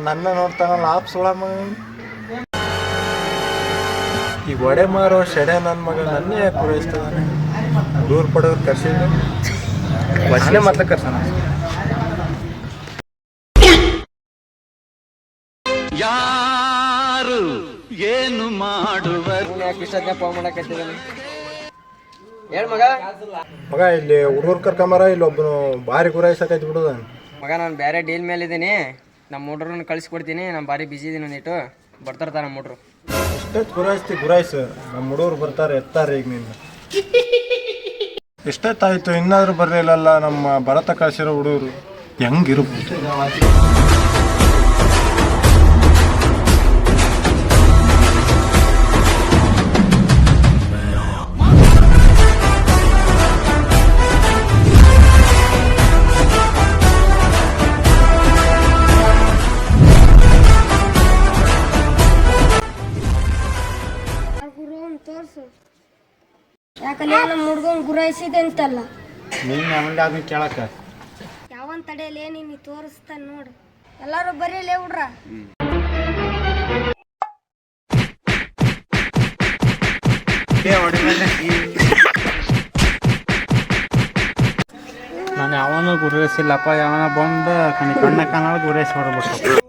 ನನ್ನ ನೋಡ್ತಾನಲ್ಲ ಆಪ್ ಸುಳ ಮಗ. ಈಗ ಒಡೆ ಮಾರೋ ಶೆಡೆ ನನ್ನ ಮಗ ನನ್ನೇ ಯಾಕೆ ಪೂರೈಸ್ತಾನೆ. ದೂರ ಪಡೋರು ಕರ್ಸಿದ್ರೆ ವಚನೆ ಮತ್ತೆ ಕರ್ಸೋಣ. ಯಾರು ಏನು ಮಾಡುವರು? ಯಾಕೆ ಇಷ್ಟೊತ್ತಿನ ಫೋನ್ ಮಾಡಕತ್ತಿದ್ದಾನೆ? ಹೇಳ ಮಗ. ಮಗ ಇಲ್ಲಿ ಹುಡುಗರು ಕರ್ಕೊಂಬಾರ, ಇಲ್ಲಿ ಒಬ್ಬನು ಭಾರಿ ಗುರಾಯಿಸಕೈತಿ ಬಿಡೋದ. ಮಗ ನಾನು ಬೇರೆ ಡೀಲ್ ಮೇಲೆ ಇದ್ದೀನಿ, ನಮ್ಮ ಹುಡ್ರನ್ನ ಕಳಿಸ್ಕೊಡ್ತೀನಿ. ನಾನು ಭಾರಿ ಬಿಸಿ ಇದ್ದೀನಿ, ಒಂದಿಟ್ಟು ಬರ್ತಾರ ನಮ್ಮ ಹುಡ್ರು. ಎಷ್ಟೊತ್ತು ಗುರಾಯಿಸು, ನಮ್ಮ ಹುಡುಗರು ಬರ್ತಾರೆ ಎತ್ತಾರೆ. ಈಗ ನಿನ್ನ ಎಷ್ಟೊತ್ತಾಯ್ತು ಇನ್ನಾದ್ರೂ ಬರಲಿಲ್ಲಲ್ಲ ನಮ್ಮ ಭರತ ಕಳಿಸಿರೋ ಹುಡುಗರು. ಹೆಂಗಿರ್ಬೋದು? ತೋರ್ಸು. ಯಾಕಲ್ಲ ನಮ್ಮ ಹುಡ್ಗನ್ ಗುರಾಯಿಸಿದೆ ಅಂತಲ್ಲ. ನೀನು ಯಾವಂದ ಅದನ್ನ ಕೇಳಕ್ಕ ಯಾವನ್ ತಡೆಯಲ್ಲ ನೀನು ತೋರಿಸ್ತಾನೆ ನೋಡು. ಎಲ್ಲಾರು ಬರೀಲೇ ಹುಡ್ರ. ನಾನು ಯಾವನೂ ಗುರುಯಿಸಿಲ್ಲಪ್ಪ. ಯಾವನ ಬಂದು ಕಣ್ಣ ಕಾಣಲ್ಲ ಗುರುಯಿಸಿ ಹೊಡ್ಬಿಟ್ಟು